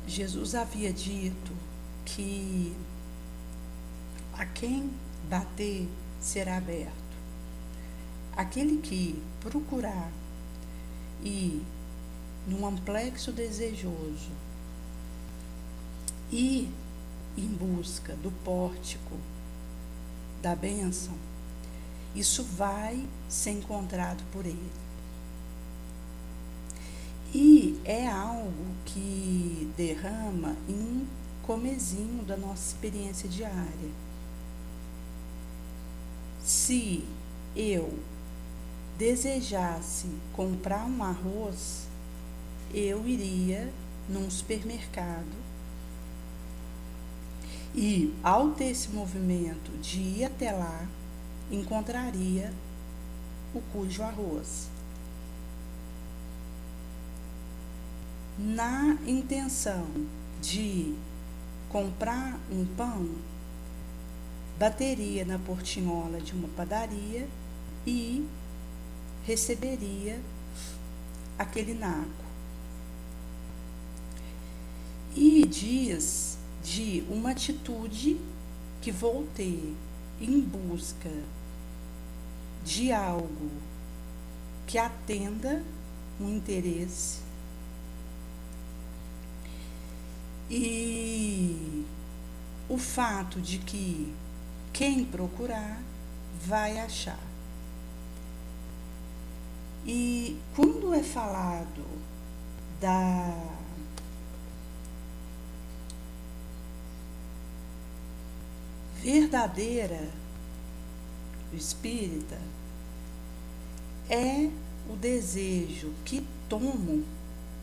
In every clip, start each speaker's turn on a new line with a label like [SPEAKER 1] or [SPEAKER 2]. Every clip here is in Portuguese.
[SPEAKER 1] Jesus havia dito que a quem bater será aberto. Aquele que procurar ir num amplexo desejoso e em busca do pórtico da bênção, isso vai ser encontrado por ele. E é algo que derrama em comezinho da nossa experiência diária. Se eu desejasse comprar um arroz, eu iria num supermercado e, ao ter esse movimento de ir até lá, encontraria o cujo arroz. Na intenção de comprar um pão, bateria na portinhola de uma padaria e receberia aquele naco. E diz de uma atitude que vou ter em busca de algo que atenda um interesse e o fato de que quem procurar vai achar. E quando é falado da verdadeira espírita, é o desejo que tomo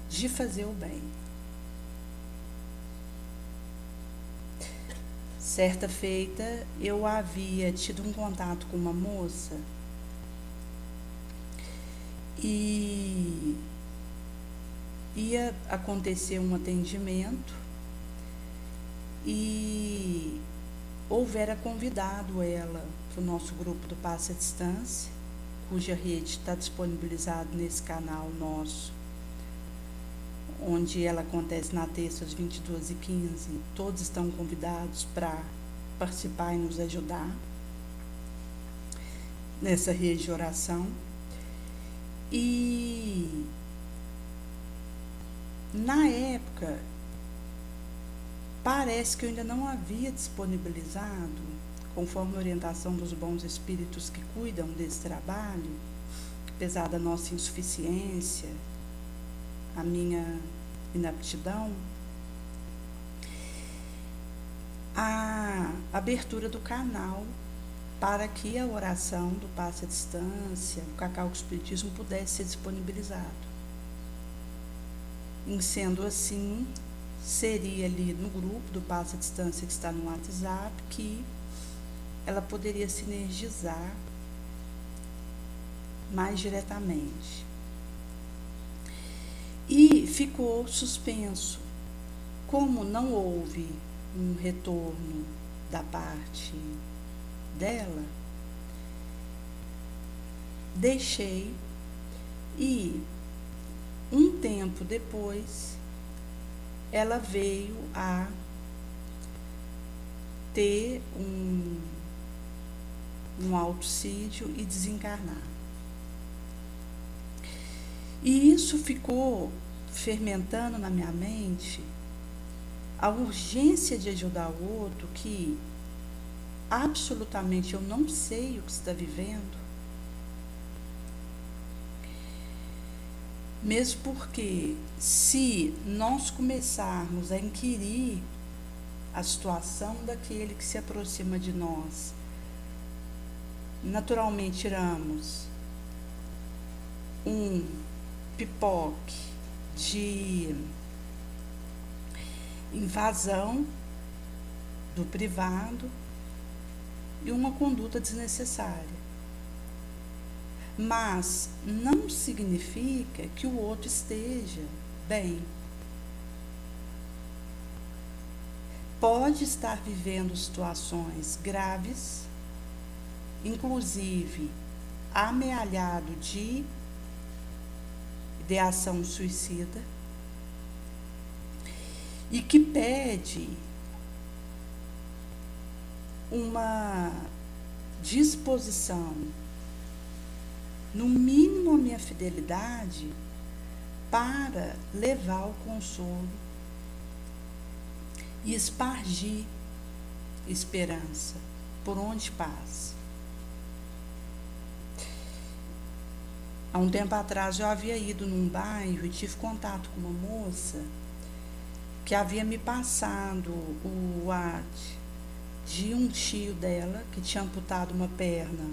[SPEAKER 1] de fazer o bem. Certa feita, eu havia tido um contato com uma moça e ia acontecer um atendimento e houvera convidado ela para o nosso grupo do Passe à Distância, cuja rede está disponibilizada nesse canal nosso, onde ela acontece na terça às 22h15. Todos estão convidados para participar e nos ajudar nessa rede de oração. E na época, parece que eu ainda não havia disponibilizado, conforme a orientação dos bons espíritos que cuidam desse trabalho, apesar da nossa insuficiência, a minha inaptidão, a abertura do canal para que a oração do Passe à Distância, o Cacau Espiritismo, pudesse ser disponibilizado. Em sendo assim, seria ali no grupo do Passe à Distância que está no WhatsApp que ela poderia sinergizar mais diretamente. E ficou suspenso. Como não houve um retorno da parte dela, deixei e um tempo depois ela veio a ter um autossídio e desencarnar. E isso ficou fermentando na minha mente a urgência de ajudar o outro, que absolutamente eu não sei o que está vivendo, mesmo porque se nós começarmos a inquirir a situação daquele que se aproxima de nós, naturalmente tiramos um pipoque de invasão do privado e uma conduta desnecessária. Mas não significa que o outro esteja bem. Pode estar vivendo situações graves, inclusive amealhado de ideação suicida, e que pede uma disposição, no mínimo a minha fidelidade, para levar o consolo e espargir esperança por onde passa. Há um tempo atrás eu havia ido num bairro e tive contato com uma moça que havia me passado o WhatsApp de um tio dela que tinha amputado uma perna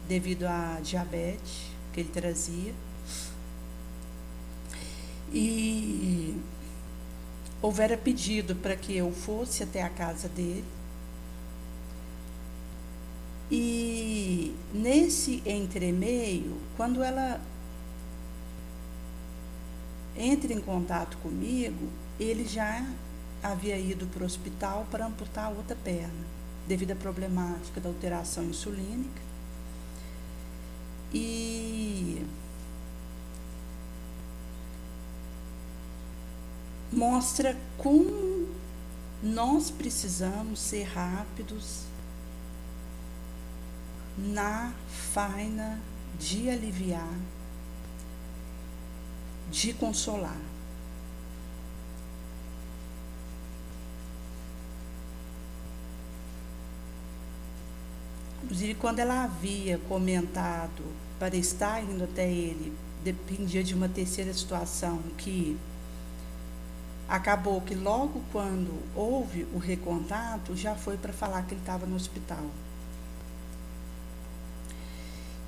[SPEAKER 1] devido à diabetes que ele trazia. E houvera pedido para que eu fosse até a casa dele. E nesse entremeio, quando ela entra em contato comigo, ele já havia ido para o hospital para amputar a outra perna, devido à problemática da alteração insulínica. E mostra como nós precisamos ser rápidos na faina de aliviar, de consolar. Inclusive, quando ela havia comentado para estar indo até ele, dependia de uma terceira situação que acabou que logo quando houve o recontato, já foi para falar que ele estava no hospital.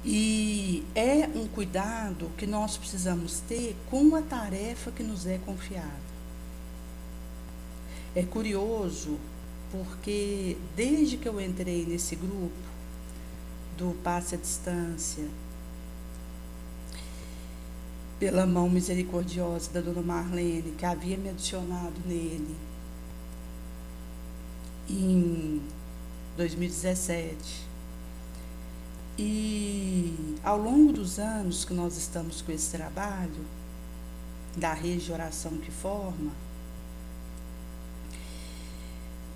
[SPEAKER 1] E é um cuidado que nós precisamos ter com a tarefa que nos é confiada. É curioso, porque desde que eu entrei nesse grupo do Passe à Distância, pela mão misericordiosa da dona Marlene, que havia me adicionado nele em 2017, e ao longo dos anos que nós estamos com esse trabalho, da rede de oração que forma,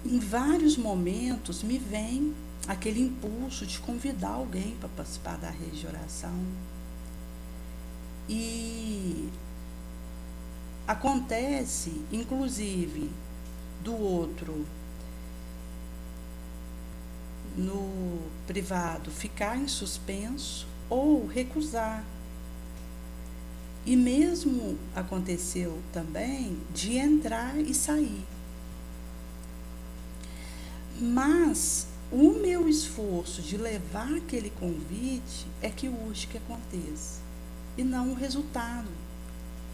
[SPEAKER 1] em vários momentos me vem aquele impulso de convidar alguém para participar da rede de oração. E acontece, inclusive, do outro, no privado, ficar em suspenso ou recusar. E mesmo aconteceu também de entrar e sair. Mas o meu esforço de levar aquele convite é que urge que aconteça, e não o resultado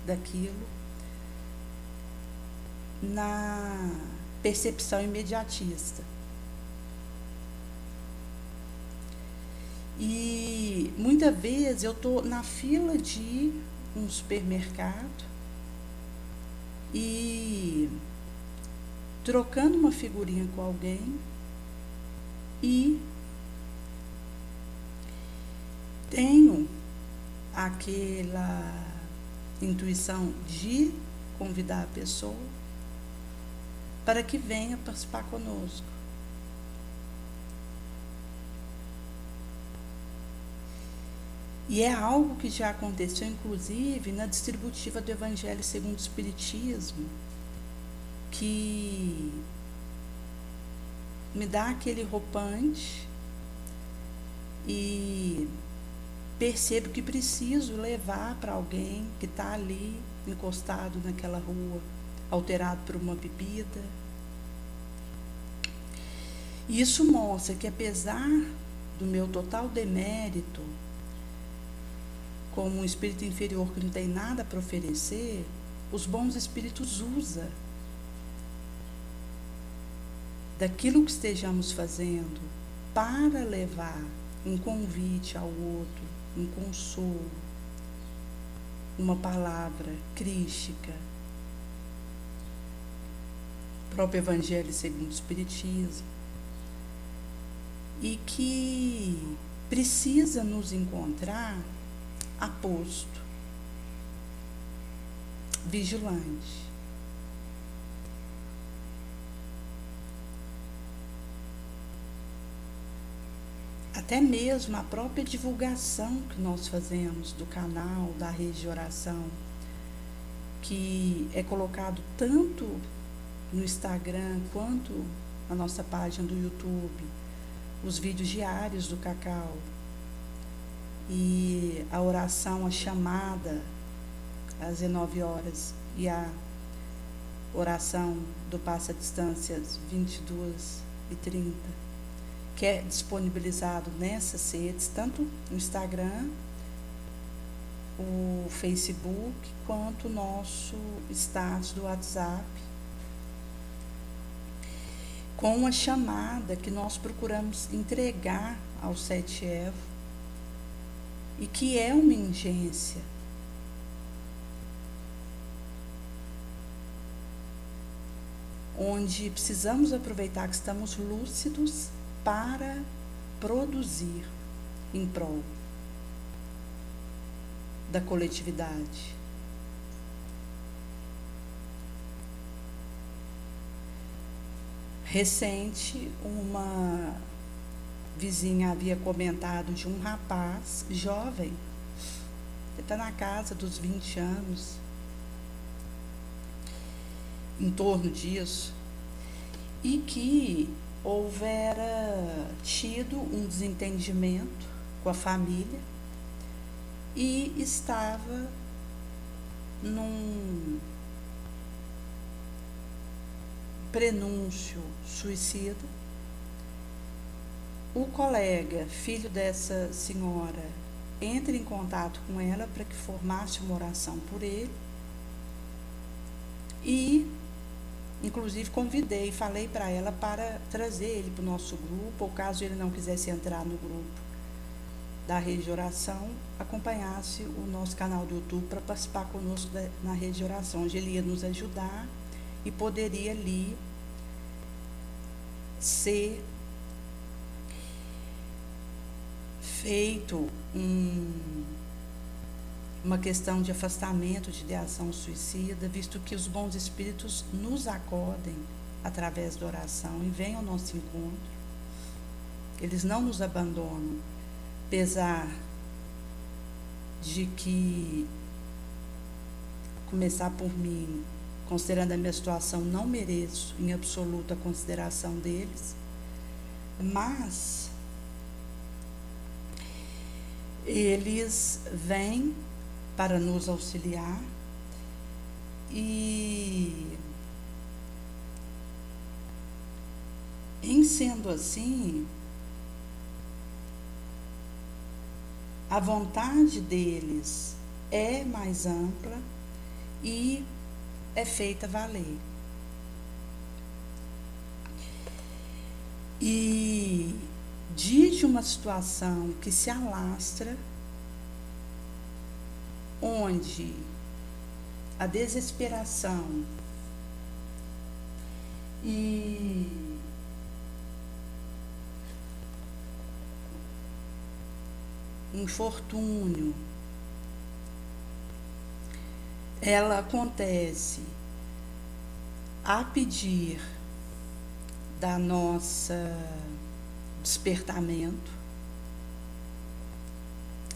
[SPEAKER 1] daquilo na percepção imediatista. E muitas vezes eu estou na fila de um supermercado e trocando uma figurinha com alguém e tenho aquela intuição de convidar a pessoa para que venha participar conosco. E é algo que já aconteceu, inclusive, na distributiva do Evangelho segundo o Espiritismo, que me dá aquele roupante e percebo que preciso levar para alguém que está ali, encostado naquela rua, alterado por uma bebida. E isso mostra que, apesar do meu total demérito, como um espírito inferior que não tem nada para oferecer, os bons espíritos usam daquilo que estejamos fazendo para levar um convite ao outro, um consolo, uma palavra crística, o próprio Evangelho segundo o Espiritismo, e que precisa nos encontrar aposto, vigilante. até mesmo a própria divulgação que nós fazemos do canal, da rede de oração, que é colocado tanto no Instagram quanto na nossa página do YouTube, os vídeos diários do Cacau e a oração, a chamada às 19 horas e a oração do Passa Distâncias 22h30, que é disponibilizado nessas redes, tanto no Instagram, o Facebook, quanto o nosso status do WhatsApp, com uma chamada que nós procuramos entregar ao Sete Evo e que é uma ingência. Onde precisamos aproveitar que estamos lúcidos para produzir em prol da coletividade. Recente, uma vizinha havia comentado de um rapaz jovem, que está na casa dos 20 anos, em torno disso, e que houvera tido um desentendimento com a família e estava num prenúncio suicida. O colega, filho dessa senhora, entra em contato com ela para que formasse uma oração por ele e, inclusive, convidei, falei para ela para trazer ele para o nosso grupo, ou caso ele não quisesse entrar no grupo da rede de oração, acompanhasse o nosso canal do YouTube para participar conosco na rede de oração, onde ele ia nos ajudar e poderia ali ser feito uma questão de afastamento de ideação suicida, visto que os bons espíritos nos acodem através da oração e vêm ao nosso encontro. Eles não nos abandonam, apesar de que, começar por mim, considerando a minha situação, não mereço em absoluto a consideração deles, mas eles vêm para nos auxiliar e, em sendo assim, a vontade deles é mais ampla e é feita valer. E diante de uma situação que se alastra, onde a desesperação e infortúnio, ela acontece a pedir da nossa despertamento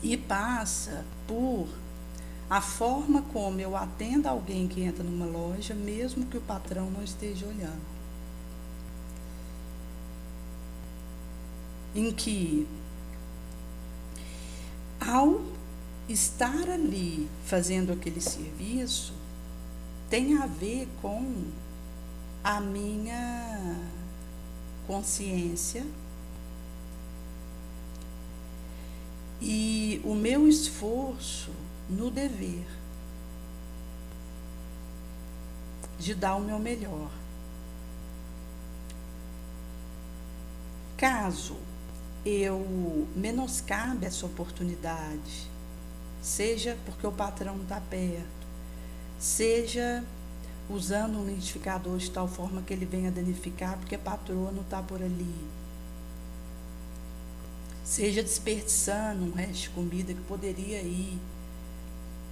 [SPEAKER 1] e passa por a forma como eu atendo alguém que entra numa loja, mesmo que o patrão não esteja olhando. Em que, ao estar ali fazendo aquele serviço, tem a ver com a minha consciência e o meu esforço no dever de dar o meu melhor. Caso eu menoscabe essa oportunidade, seja porque o patrão não está perto, seja usando um identificador de tal forma que ele venha danificar porque a patroa não está por ali, seja desperdiçando um resto de comida que poderia ir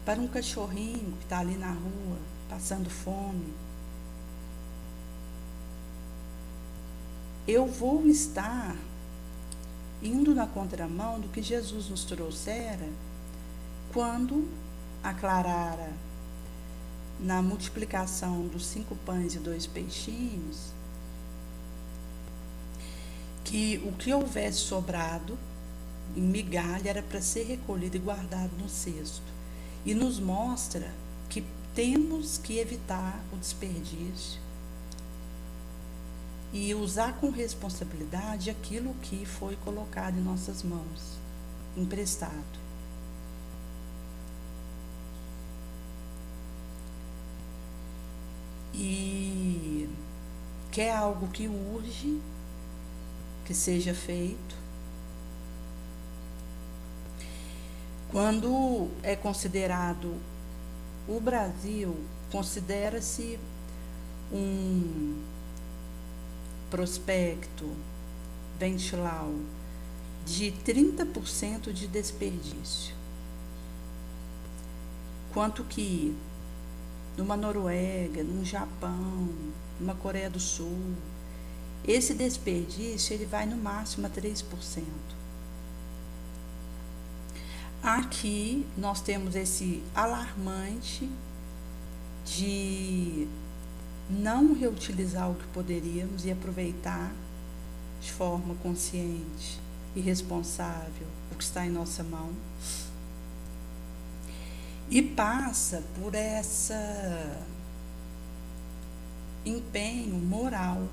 [SPEAKER 1] para um cachorrinho que está ali na rua, passando fome, eu vou estar indo na contramão do que Jesus nos trouxera quando aclarara na multiplicação dos 5 pães e 2 peixinhos, que o que houvesse sobrado em migalha era para ser recolhido e guardado no cesto. E nos mostra que temos que evitar o desperdício e usar com responsabilidade aquilo que foi colocado em nossas mãos, emprestado. E que é algo que urge que seja feito. Quando é considerado o Brasil, considera-se um prospecto ventilau de 30% de desperdício, quanto que numa Noruega, num Japão, numa Coreia do Sul, esse desperdício ele vai no máximo a 3%. Aqui nós temos esse alarmante de não reutilizar o que poderíamos e aproveitar de forma consciente e responsável o que está em nossa mão. E passa por essa empenho moral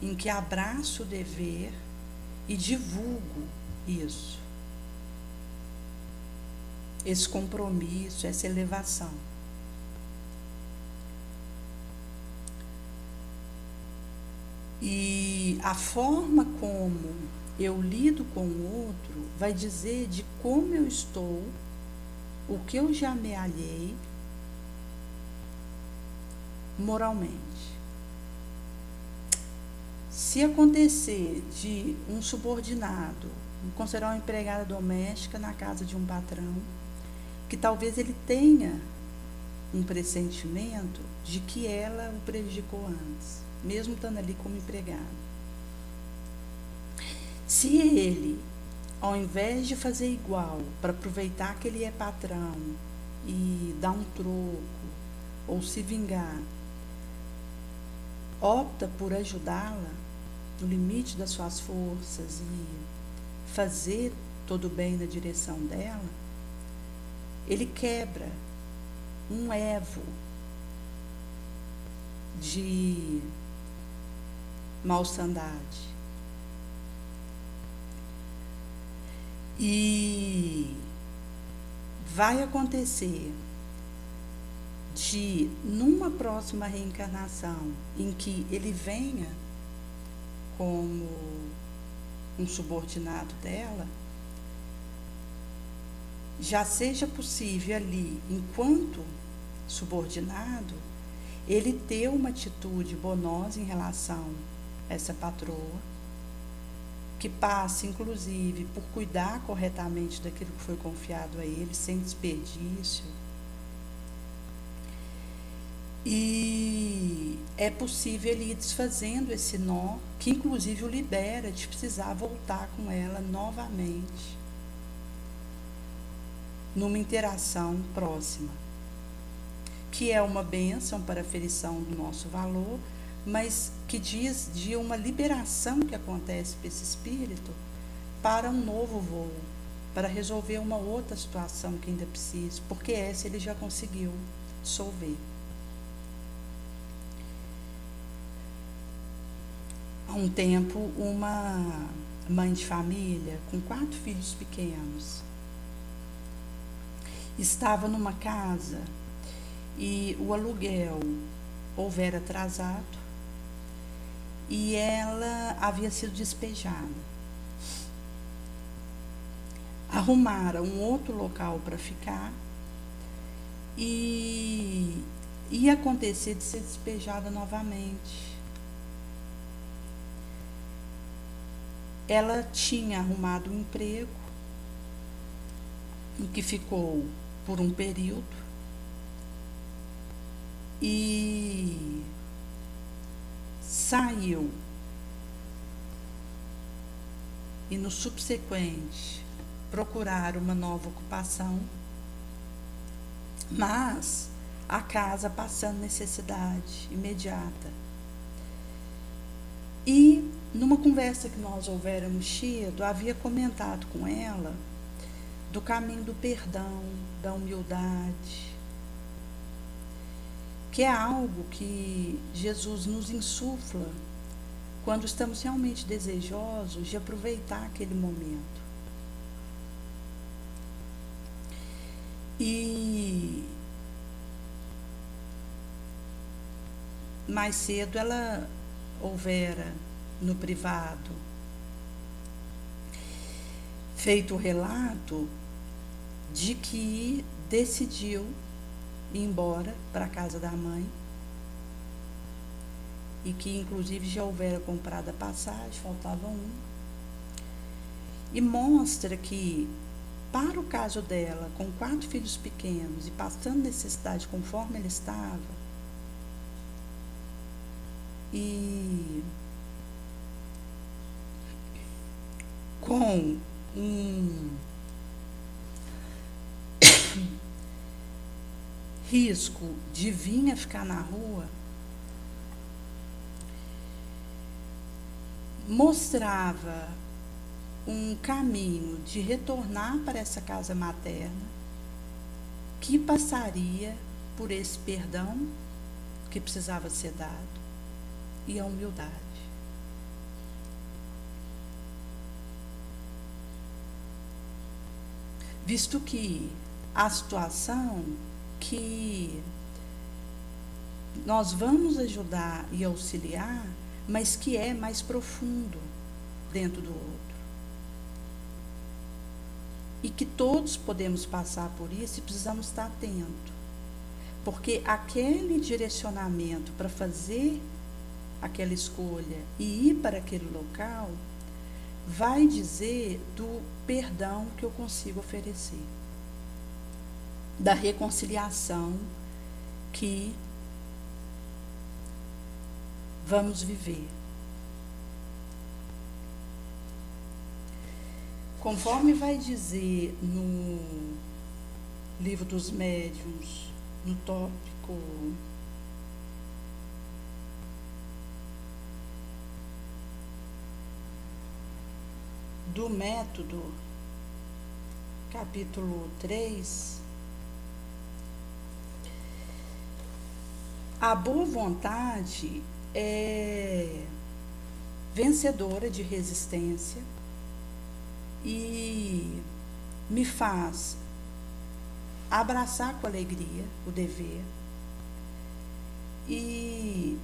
[SPEAKER 1] em que abraço o dever e divulgo isso, esse compromisso, essa elevação. E a forma como eu lido com o outro vai dizer de como eu estou, o que eu já me alhei moralmente. Se acontecer de um subordinado considerar uma empregada doméstica na casa de um patrão, que talvez ele tenha um pressentimento de que ela o prejudicou antes, mesmo estando ali como empregado. Se ele, ao invés de fazer igual, para aproveitar que ele é patrão e dar um troco, ou se vingar, opta por ajudá-la no limite das suas forças e fazer todo o bem na direção dela, ele quebra um evo de malsandade. E vai acontecer de, numa próxima reencarnação, em que ele venha como um subordinado dela, já seja possível ali, enquanto subordinado, ele ter uma atitude bonosa em relação a essa patroa, que passe, inclusive, por cuidar corretamente daquilo que foi confiado a ele, sem desperdício. E é possível ele ir desfazendo esse nó, que inclusive o libera de precisar voltar com ela novamente, numa interação próxima, que é uma bênção para a aferição do nosso valor, mas que diz de uma liberação que acontece para esse espírito para um novo voo, para resolver uma outra situação que ainda precisa, porque essa ele já conseguiu dissolver. Há um tempo, uma mãe de família com 4 filhos pequenos estava numa casa e o aluguel houvera atrasado e ela havia sido despejada. Arrumaram um outro local para ficar e ia acontecer de ser despejada novamente. Ela tinha arrumado um emprego em que ficou por um período e saiu e no subsequente procurar uma nova ocupação, mas a casa passando necessidade imediata. E numa conversa que nós houvéramos tido, havia comentado com ela do caminho do perdão, da humildade, que é algo que Jesus nos insufla quando estamos realmente desejosos de aproveitar aquele momento. E mais cedo ela houvera no privado feito o relato de que decidiu ir embora para a casa da mãe e que inclusive já houvera comprado a passagem, faltava um, e mostra que para o caso dela, com 4 filhos pequenos e passando necessidade conforme ela estava, e com um risco de vir a ficar na rua, mostrava um caminho de retornar para essa casa materna que passaria por esse perdão que precisava ser dado e a humildade. Visto que a situação que nós vamos ajudar e auxiliar, mas que é mais profundo dentro do outro. E que todos podemos passar por isso e precisamos estar atentos. Porque aquele direcionamento para fazer aquela escolha e ir para aquele local vai dizer do perdão que eu consigo oferecer, da reconciliação que vamos viver. Conforme vai dizer no Livro dos Médiuns, no tópico do método, capítulo 3, a boa vontade é vencedora de resistência e me faz abraçar com alegria o dever e,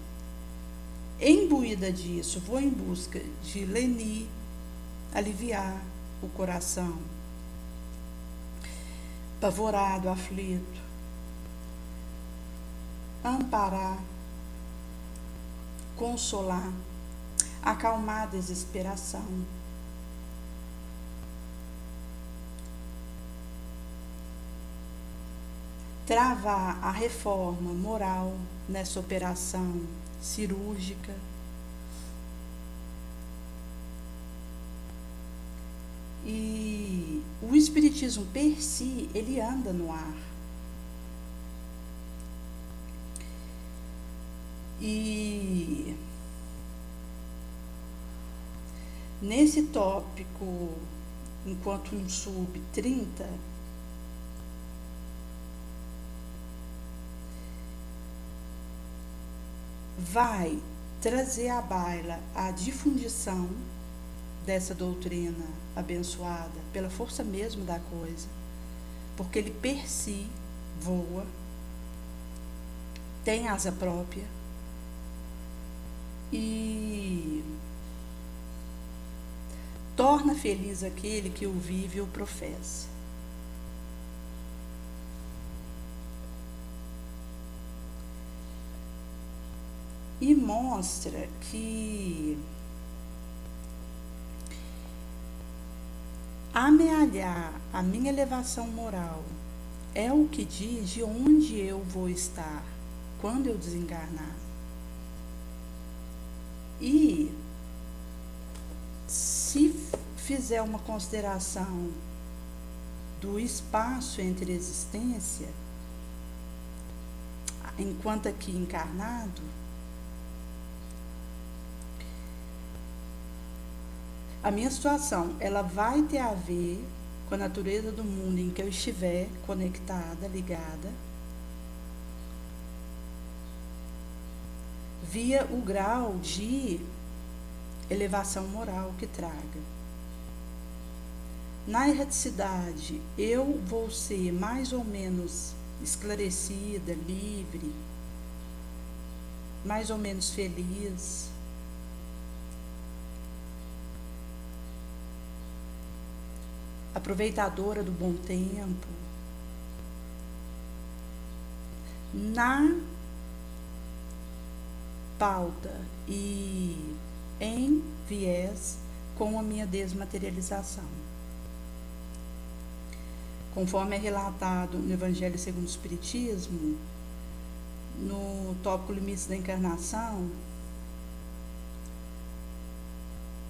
[SPEAKER 1] imbuída disso, vou em busca de lenir, aliviar o coração apavorado, aflito, amparar, consolar, acalmar a desesperação, travar a reforma moral nessa operação cirúrgica, e o espiritismo per si, ele anda no ar. E nesse tópico, enquanto um sub 30, vai trazer à baila a difundição dessa doutrina abençoada pela força mesmo da coisa, porque ele per si voa, tem asa própria e torna feliz aquele que o vive e o professa. E mostra que amealhar a minha elevação moral é o que diz de onde eu vou estar quando eu desencarnar. E se fizer uma consideração do espaço entre existência, enquanto aqui encarnado, a minha situação, ela vai ter a ver com a natureza do mundo em que eu estiver conectada, ligada, via o grau de elevação moral que traga. Na erraticidade, eu vou ser mais ou menos esclarecida, livre, mais ou menos feliz. Aproveitadora do bom tempo. Na pauta e em viés com a minha desmaterialização. Conforme é relatado no Evangelho segundo o Espiritismo, no tópico Limites da Encarnação,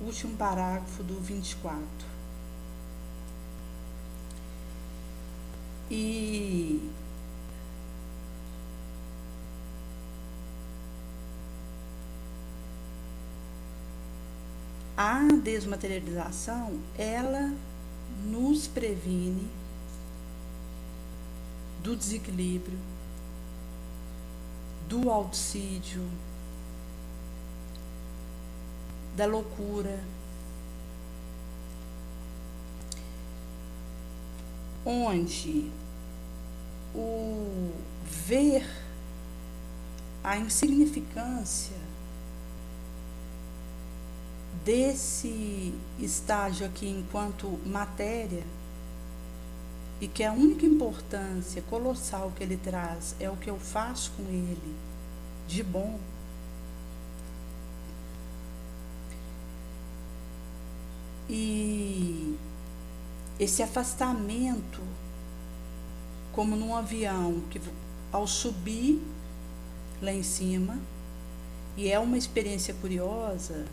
[SPEAKER 1] último parágrafo do 24. E a desmaterialização, ela nos previne do desequilíbrio, do auxídio, da loucura, onde o ver a insignificância desse estágio aqui enquanto matéria, e que a única importância colossal que ele traz é o que eu faço com ele de bom, e esse afastamento, como num avião, que ao subir lá em cima, e é uma experiência curiosa,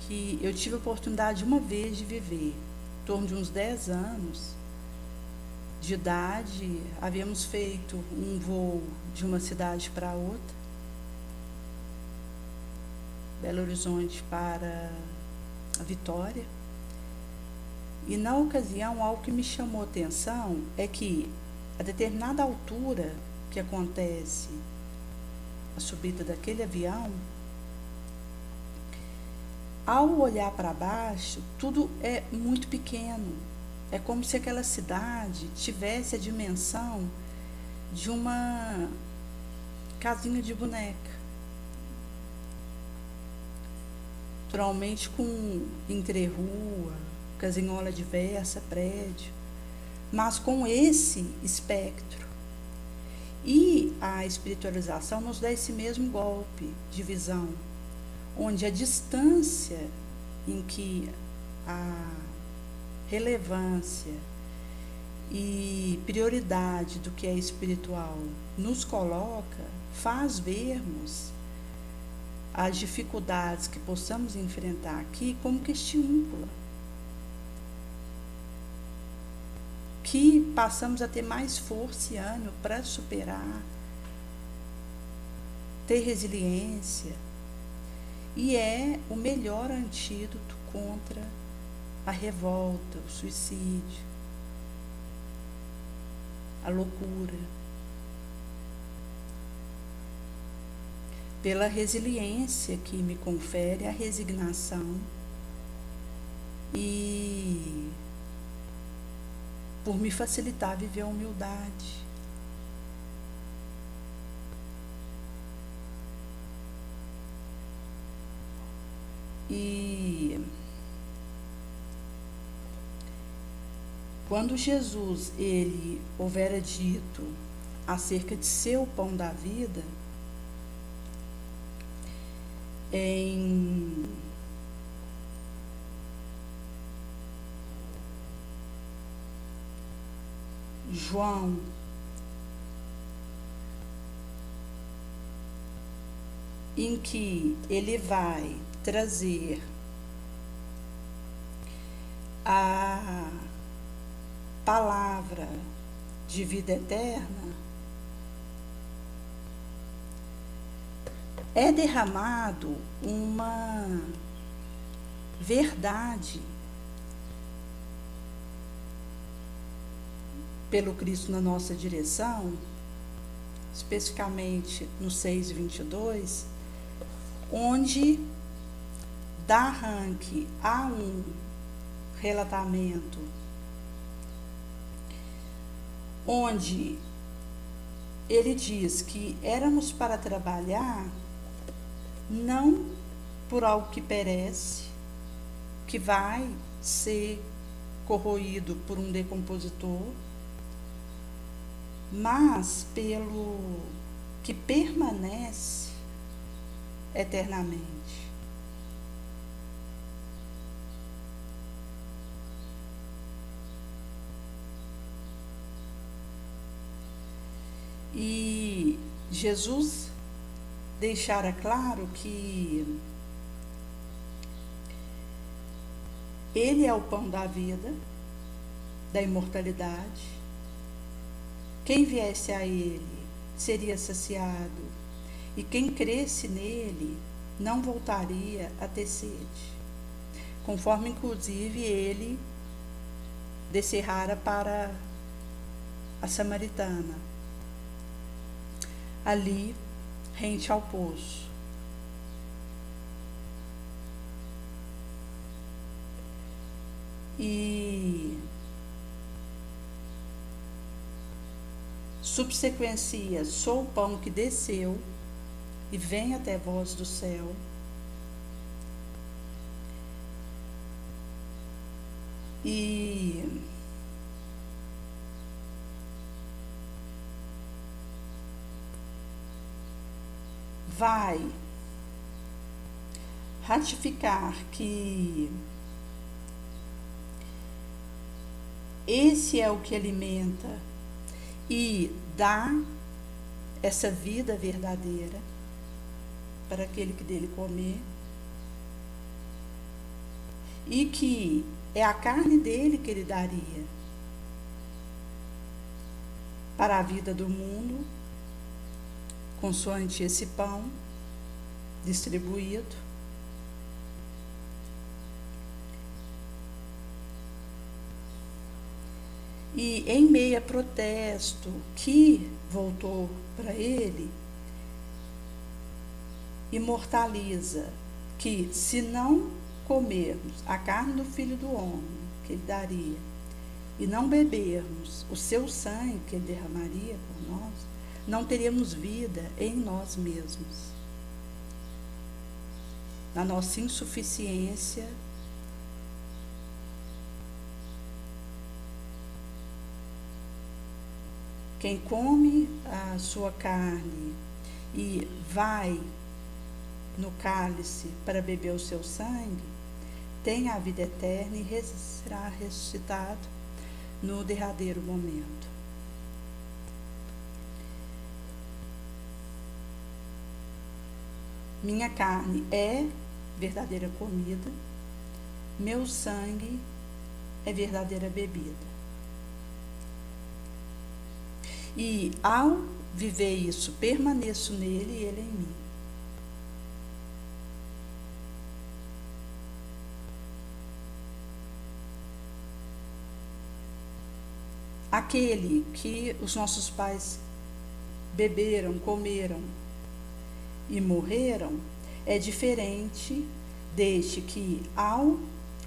[SPEAKER 1] que eu tive a oportunidade uma vez de viver, em torno de uns 10 anos de idade, havíamos feito um voo de uma cidade para outra, Belo Horizonte para a Vitória, e na ocasião algo que me chamou a atenção é que a determinada altura que acontece a subida daquele avião, ao olhar para baixo, tudo é muito pequeno. É como se aquela cidade tivesse a dimensão de uma casinha de boneca. Naturalmente com entrerua, casinhola diversa, prédio, mas com esse espectro. E a espiritualização nos dá esse mesmo golpe de visão, onde a distância em que a relevância e prioridade do que é espiritual nos coloca, faz vermos as dificuldades que possamos enfrentar aqui como que estímula, que passamos a ter mais força e ânimo para superar, ter resiliência, e é o melhor antídoto contra a revolta, o suicídio, a loucura. Pela resiliência que me confere a resignação e por me facilitar viver a humildade. E quando Jesus, ele houvera dito acerca de ser o pão da vida, em João em que ele vai trazer de vida eterna, é derramado uma verdade pelo Cristo na nossa direção, especificamente no 6:22, onde dá arranque a um relatamento onde ele diz que éramos para trabalhar não por algo que perece, que vai ser corroído por um decompositor, mas pelo que permanece eternamente. E Jesus deixara claro que Ele é o pão da vida, da imortalidade. Quem viesse a Ele seria saciado, e quem cresce nele não voltaria a ter sede. Conforme, inclusive, Ele descerrara para a samaritana, ali, rente ao poço. E subsequencia: sou o pão que desceu e vem até vós do céu. E vai ratificar que esse é o que alimenta e dá essa vida verdadeira para aquele que dele comer, e que é a carne dele que ele daria para a vida do mundo, consoante esse pão distribuído. E em meio a protesto que voltou para ele, imortaliza que se não comermos a carne do Filho do Homem que ele daria e não bebermos o seu sangue que ele derramaria por nós, não teríamos vida em nós mesmos, na nossa insuficiência quem come a sua carne e vai no cálice para beber o seu sangue, tem a vida eterna e será ressuscitado no derradeiro momento. Minha carne é verdadeira comida, meu sangue é verdadeira bebida. E ao viver isso, permaneço nele e ele em mim. Aquele que os nossos pais beberam, comeram e morreram é diferente deste que, ao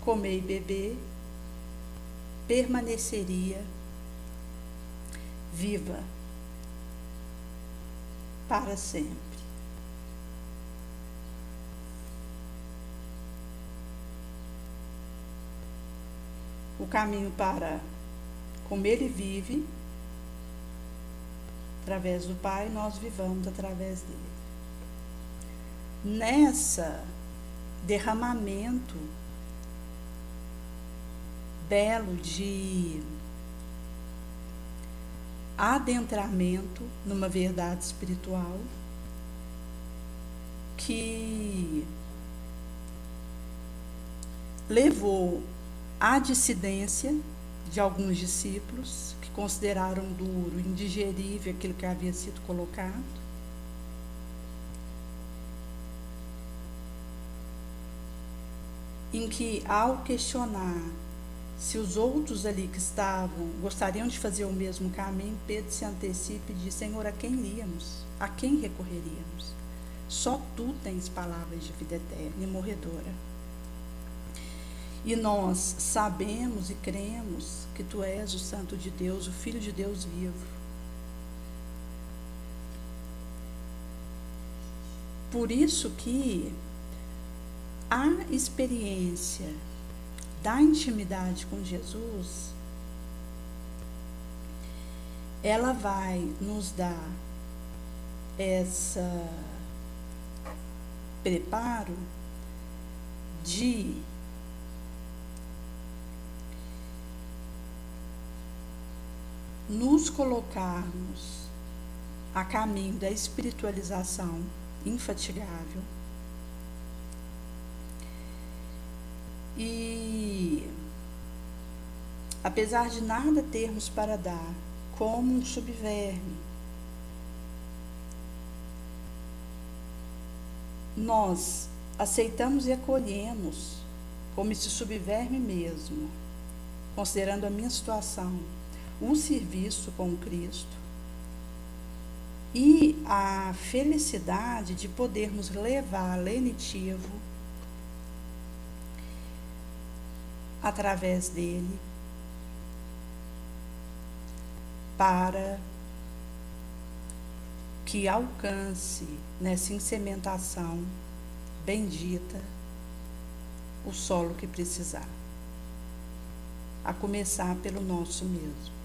[SPEAKER 1] comer e beber, permaneceria viva para sempre. O caminho para como ele vive através do Pai, nós vivamos através dele. Nessa derramamento belo de adentramento numa verdade espiritual que levou à dissidência de alguns discípulos que consideraram duro, indigerível aquilo que havia sido colocado. Em que, ao questionar se os outros ali que estavam gostariam de fazer o mesmo caminho, Pedro se antecipa e diz: Senhor, a quem iríamos? A quem recorreríamos? Só tu tens palavras de vida eterna e morredora. E nós sabemos e cremos que tu és o Santo de Deus, o Filho de Deus vivo. Por isso que a experiência da intimidade com Jesus, ela vai nos dar esse preparo de nos colocarmos a caminho da espiritualização infatigável. E, apesar de nada termos para dar, como um subverme, nós aceitamos e acolhemos como esse subverme mesmo, considerando a minha situação, um serviço com Cristo e a felicidade de podermos levar lenitivo através dele para que alcance nessa incementação bendita o solo que precisar, a começar pelo nosso mesmo.